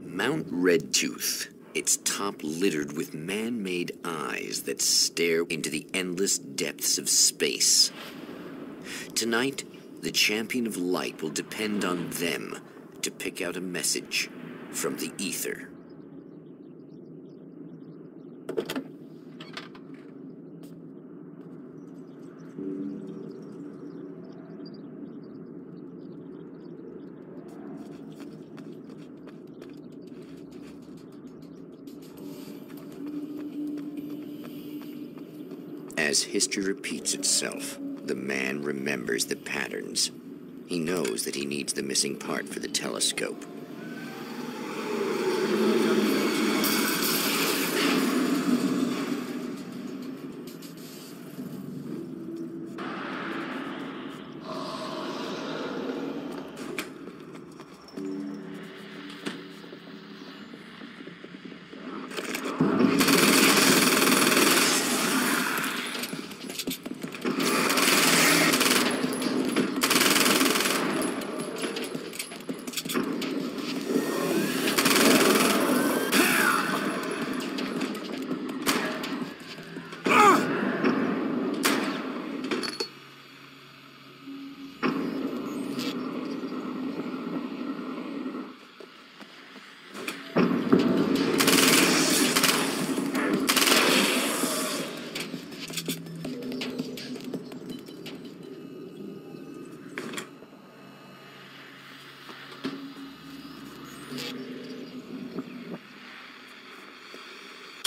Mount Redtooth, its top littered with man-made eyes that stare into the endless depths of space. Tonight, the champion of light will depend on them to pick out a message from the ether. As history repeats itself, the man remembers the patterns. He knows that he needs the missing part for the telescope.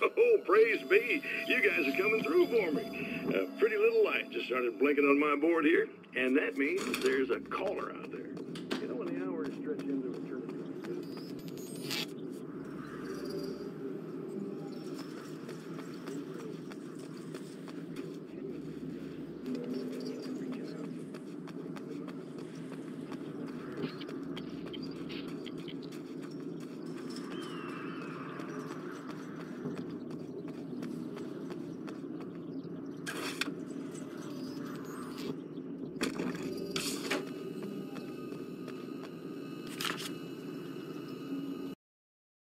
Oh, praise be. You guys are coming through for me. A pretty little light just started blinking on my board here, and that means there's a caller out there. You know, when the hours stretch into eternity.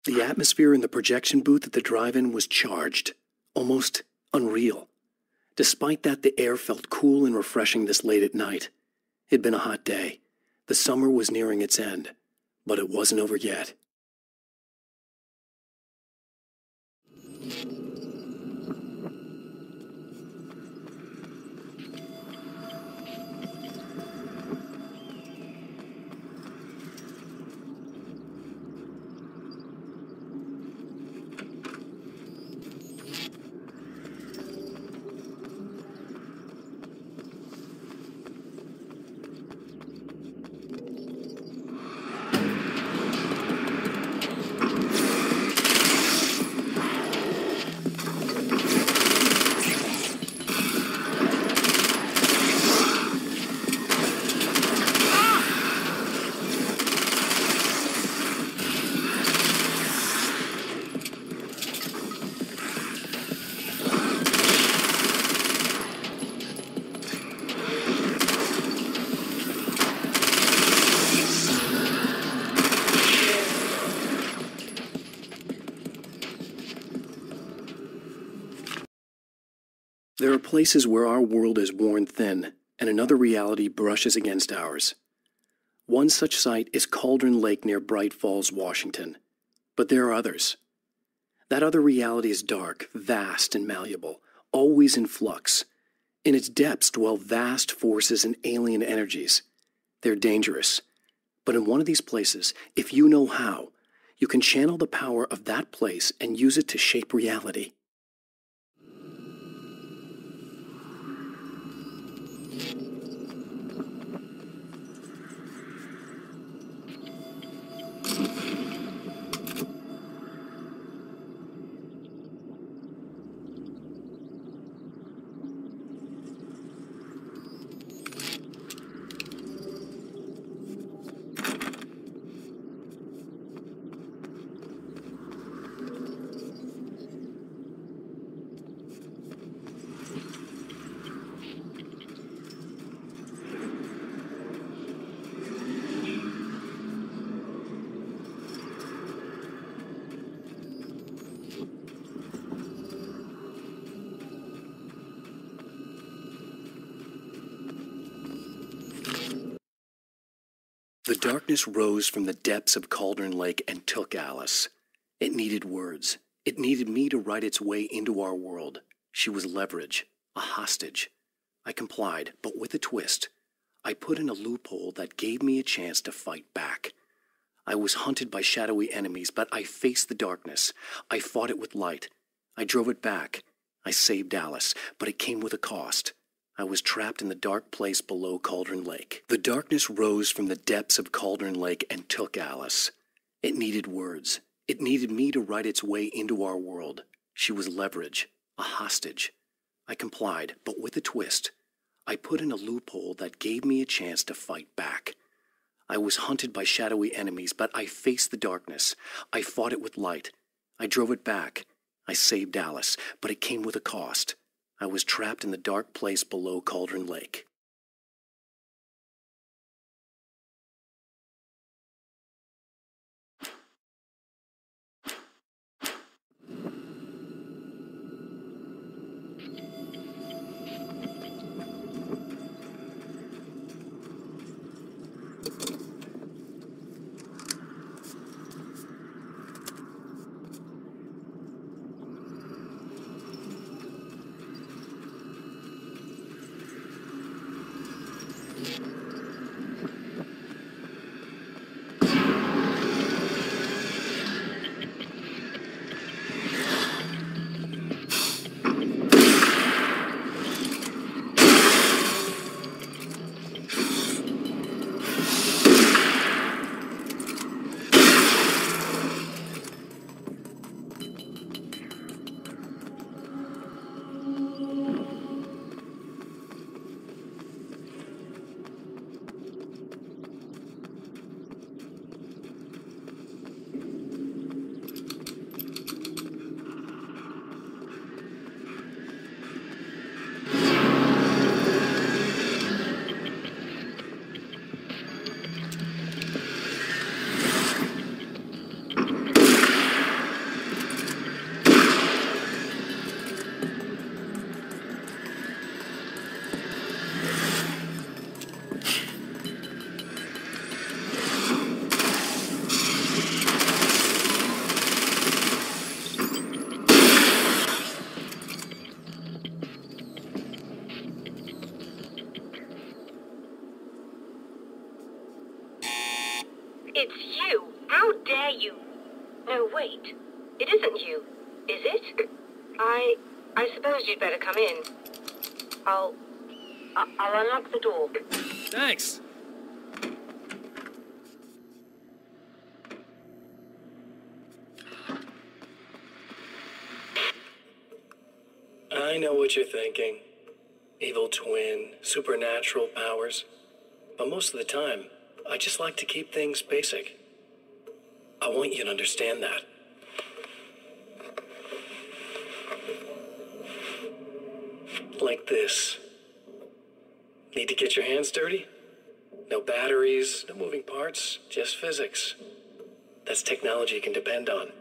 The atmosphere in the projection booth at the drive-in was charged, almost unreal. Despite that, the air felt cool and refreshing this late at night. It'd been a hot day. The summer was nearing its end, but it wasn't over yet. There are places where our world is worn thin, and another reality brushes against ours. One such site is Cauldron Lake near Bright Falls, Washington. But there are others. That other reality is dark, vast, and malleable, always in flux. In its depths dwell vast forces and alien energies. They're dangerous. But in one of these places, if you know how, you can channel the power of that place and use it to shape reality. The darkness rose from the depths of Cauldron Lake and took Alice. It needed words. It needed me to write its way into our world. She was leverage, a hostage. I complied, but with a twist. I put in a loophole that gave me a chance to fight back. I was hunted by shadowy enemies, but I faced the darkness. I fought it with light. I drove it back. I saved Alice, but it came with a cost. I was trapped in the dark place below Cauldron Lake. The darkness rose from the depths of Cauldron Lake and took Alice. It needed words. It needed me to write its way into our world. She was leverage, a hostage. I complied, but with a twist. I put in a loophole that gave me a chance to fight back. I was hunted by shadowy enemies, but I faced the darkness. I fought it with light. I drove it back. I saved Alice, but it came with a cost. I was trapped in the dark place below Cauldron Lake. It's you! How dare you! No, wait. It isn't you, is it? I suppose you'd better come in. I'll unlock the door. Thanks. I know what you're thinking. Evil twin, supernatural powers. But most of the time, I just like to keep things basic. I want you to understand that. Like this. Need to get your hands dirty? No batteries, no moving parts, just physics. That's technology you can depend on.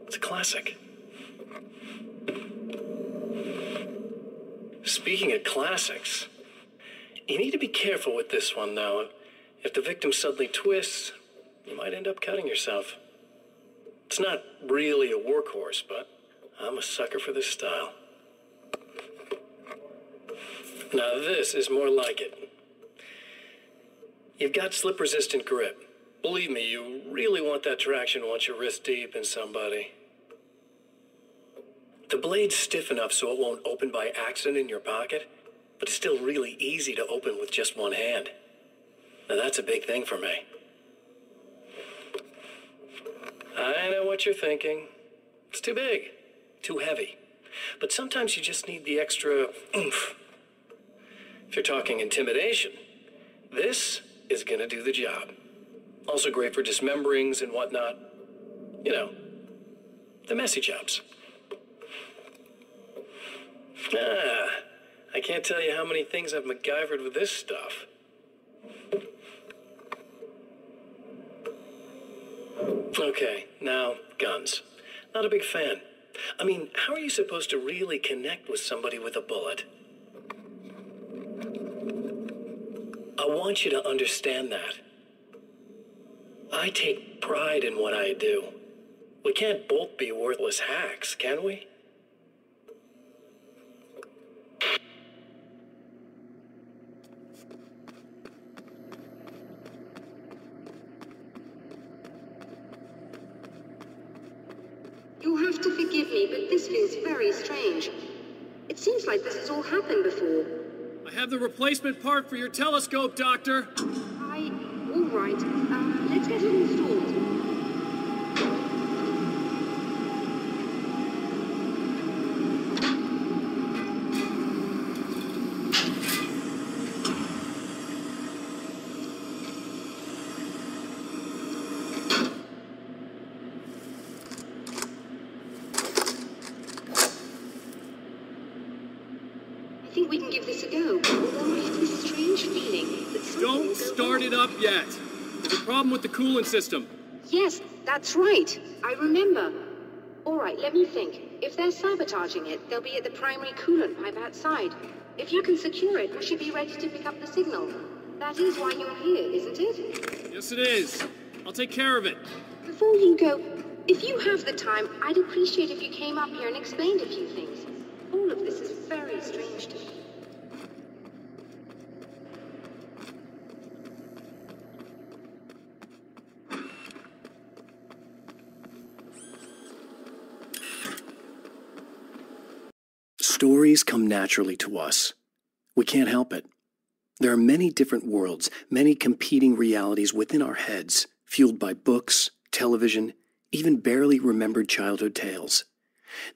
It's a classic. Speaking of classics, you need to be careful with this one, though. If the victim suddenly twists, you might end up cutting yourself. It's not really a workhorse, but I'm a sucker for this style. Now this is more like it. You've got slip-resistant grip. Believe me, you really want that traction once you're wrist deep in somebody. The blade's stiff enough so it won't open by accident in your pocket, but it's still really easy to open with just one hand. Now that's a big thing for me. I know what you're thinking. It's too big, too heavy. But sometimes you just need the extra oomph. If you're talking intimidation, this is gonna do the job. Also great for dismemberings and whatnot. You know, the messy jobs. I can't tell you how many things I've MacGyvered with this stuff. Okay, now, guns. Not a big fan. I mean, how are you supposed to really connect with somebody with a bullet? I want you to understand that. I take pride in what I do. We can't both be worthless hacks, can we? You'll have to forgive me, but this feels very strange. It seems like this has all happened before. I have the replacement part for your telescope, Doctor. All right. Let's get it installed. I think we can give this a go, although I have this strange feeling that something Don't will go start it wrong. up yet. There's a problem with the coolant system. Yes, that's right. I remember. All right, let me think. If they're sabotaging it, they'll be at the primary coolant pipe outside. If you can secure it, we should be ready to pick up the signal. That is why you're here, isn't it? Yes, it is. I'll take care of it. Before you go, if you have the time, I'd appreciate if you came up here and explained a few things. All of this is very strange to me. Stories come naturally to us. We can't help it. There are many different worlds, many competing realities within our heads, fueled by books, television, even barely remembered childhood tales.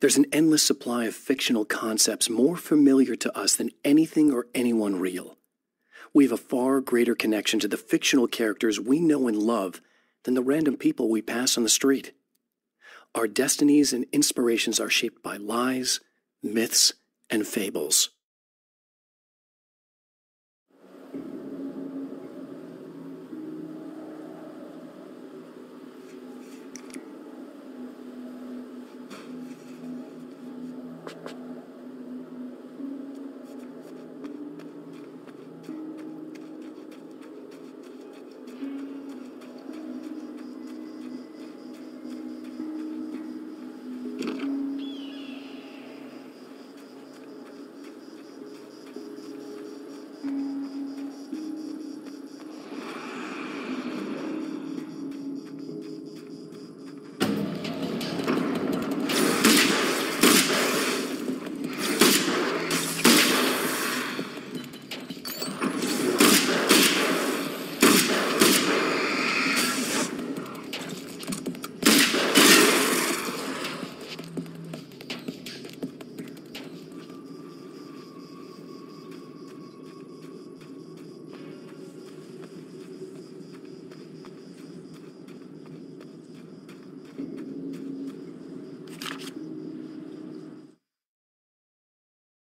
There's an endless supply of fictional concepts more familiar to us than anything or anyone real. We have a far greater connection to the fictional characters we know and love than the random people we pass on the street. Our destinies and inspirations are shaped by lies, myths, and fables.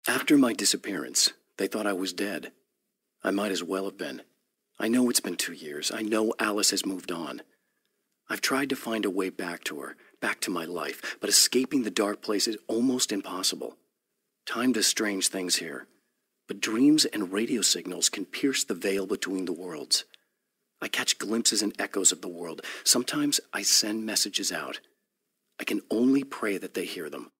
After my disappearance, they thought I was dead. I might as well have been. I know it's been 2 years. I know Alice has moved on. I've tried to find a way back to her, back to my life, but escaping the dark place is almost impossible. Time does strange things here, but dreams and radio signals can pierce the veil between the worlds. I catch glimpses and echoes of the world. Sometimes I send messages out. I can only pray that they hear them.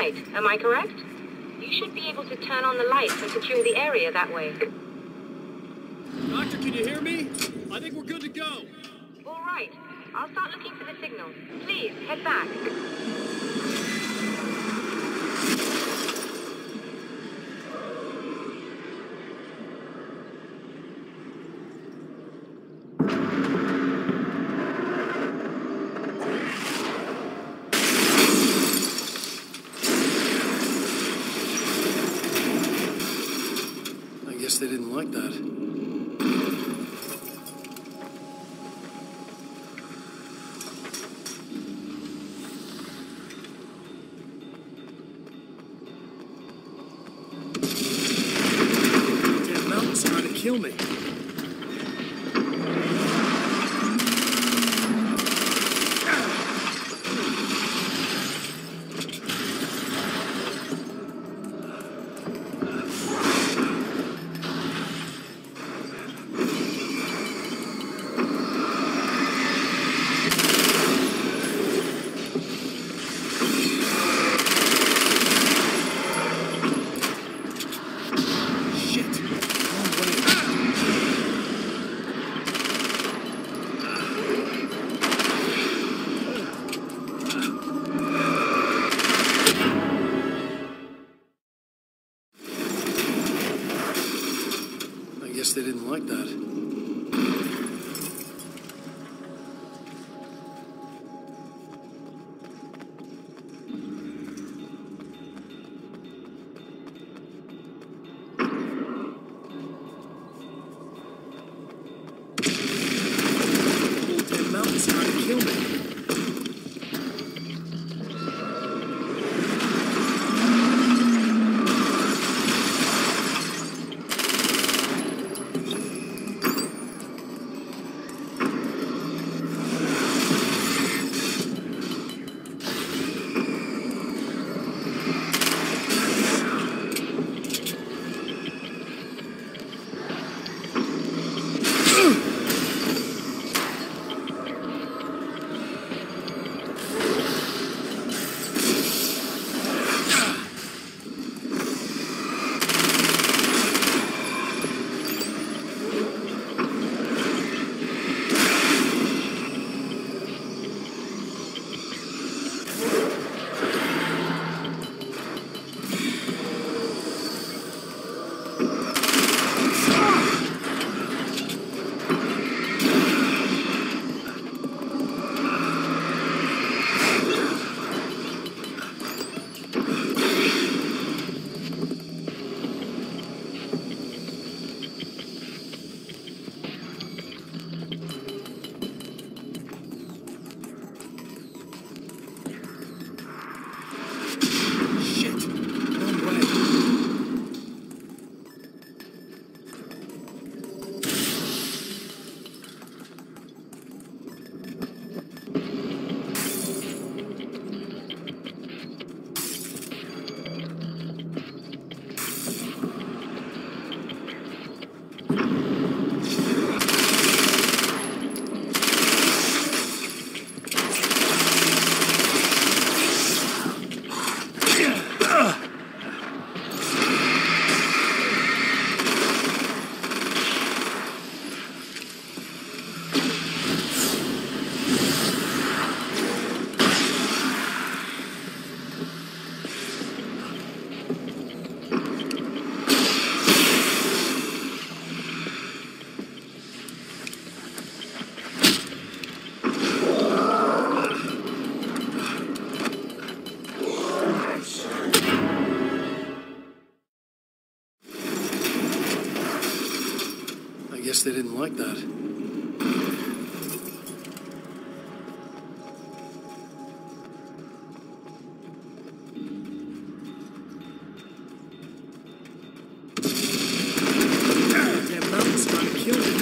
right, am I correct? You should be able to turn on the lights and secure the area that way. Doctor, can you hear me? I think we're good to go. All right, I'll start looking for the signal. Please, head back. I guess they didn't like that. Damn mountain's trying to kill me. They didn't like that. That mountain's trying to kill me. Guess they didn't like that. Damn mountain's trying to kill me.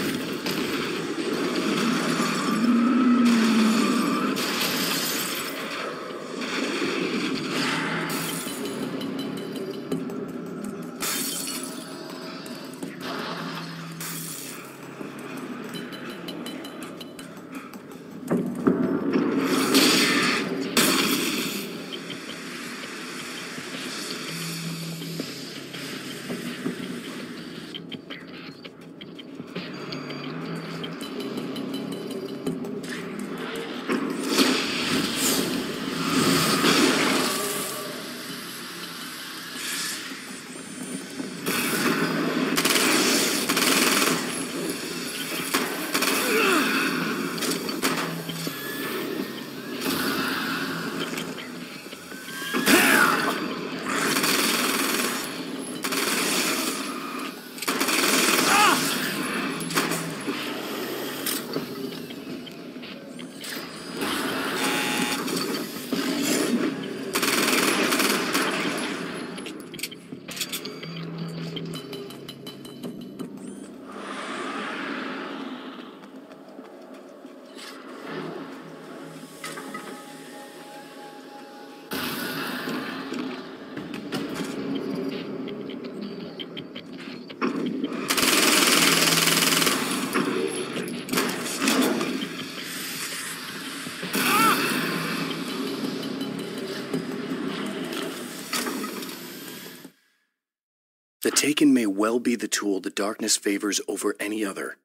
Taken may well be the tool the darkness favors over any other.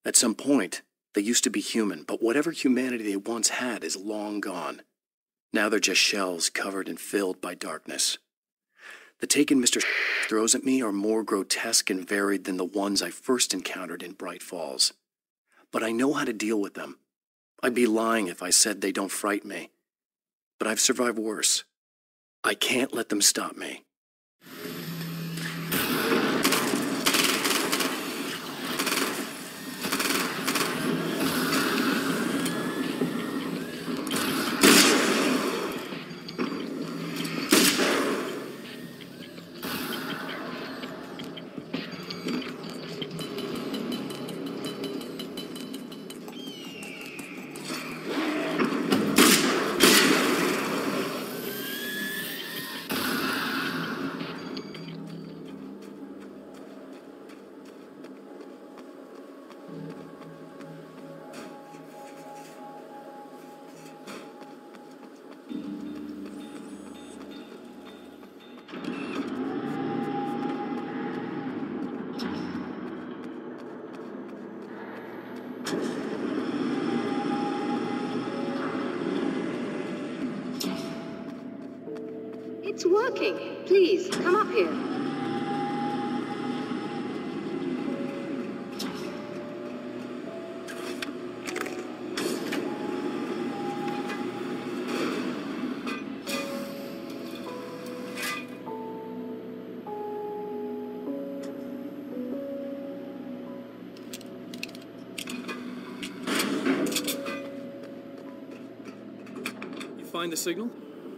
At some point, they used to be human, but whatever humanity they once had is long gone. Now they're just shells covered and filled by darkness. The Taken Mr. throws at me are more grotesque and varied than the ones I first encountered in Bright Falls. But I know how to deal with them. I'd be lying if I said they don't frighten me. But I've survived worse. I can't let them stop me. It's working. Please, come up here. You find the signal?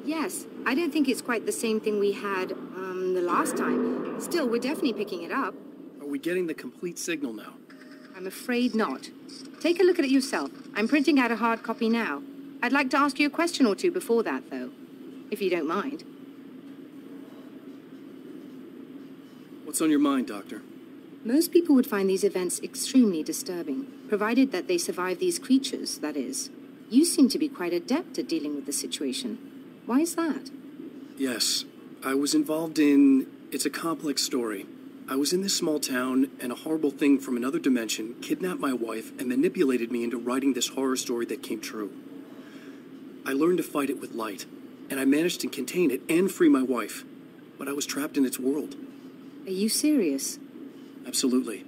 Yes, I don't think it's quite the same thing we had, the last time. Still, we're definitely picking it up. Are we getting the complete signal now? I'm afraid not. Take a look at it yourself. I'm printing out a hard copy now. I'd like to ask you a question or two before that, though, if you don't mind. What's on your mind, Doctor? Most people would find these events extremely disturbing, provided that they survive these creatures, that is. You seem to be quite adept at dealing with the situation. Why is that? Yes, I was involved in... It's a complex story. I was in this small town, and a horrible thing from another dimension kidnapped my wife and manipulated me into writing this horror story that came true. I learned to fight it with light, and I managed to contain it and free my wife. But I was trapped in its world. Are you serious? Absolutely.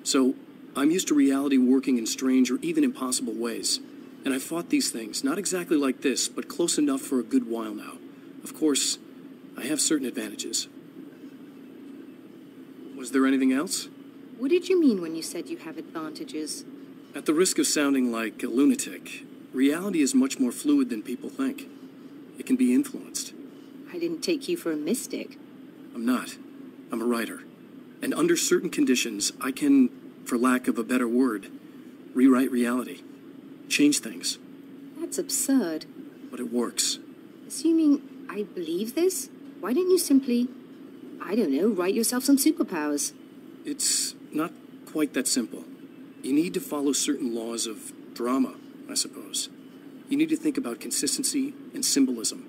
So, I'm used to reality working in strange or even impossible ways. And I fought these things, not exactly like this, but close enough for a good while now. Of course, I have certain advantages. Was there anything else? What did you mean when you said you have advantages? At the risk of sounding like a lunatic, reality is much more fluid than people think. It can be influenced. I didn't take you for a mystic. I'm not. I'm a writer. And under certain conditions, I can, for lack of a better word, rewrite reality. Change things. That's absurd. But it works. Assuming I believe this, why don't you simply, I don't know, write yourself some superpowers? It's not quite that simple. You need to follow certain laws of drama, I suppose. You need to think about consistency and symbolism.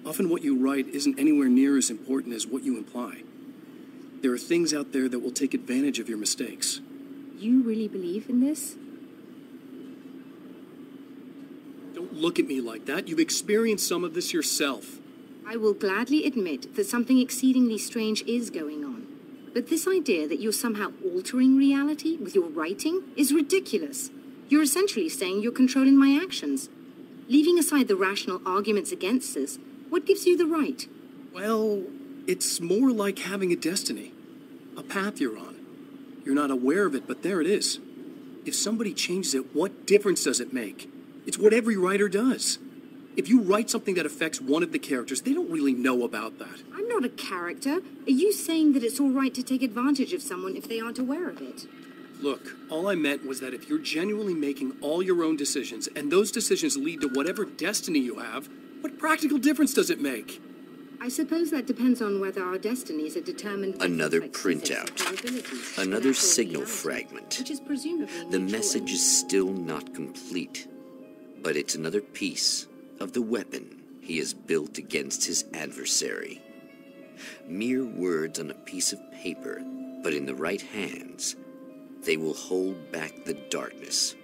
Often what you write isn't anywhere near as important as what you imply. There are things out there that will take advantage of your mistakes. You really believe in this? Don't look at me like that. You've experienced some of this yourself. I will gladly admit that something exceedingly strange is going on. But this idea that you're somehow altering reality with your writing is ridiculous. You're essentially saying you're controlling my actions. Leaving aside the rational arguments against this, what gives you the right? Well, it's more like having a destiny. A path you're on. You're not aware of it, but there it is. If somebody changes it, what difference does it make? It's what every writer does. If you write something that affects one of the characters, they don't really know about that. I'm not a character. Are you saying that it's all right to take advantage of someone if they aren't aware of it? Look, all I meant was that if you're genuinely making all your own decisions, and those decisions lead to whatever destiny you have, what practical difference does it make? I suppose that depends on whether our destinies are determined by Another things like physics printout. or probabilities, Another natural signal reality, fragment. which is presumably The mutual message is still not complete, but it's another piece of the weapon he has built against his adversary. Mere words on a piece of paper, but in the right hands, they will hold back the darkness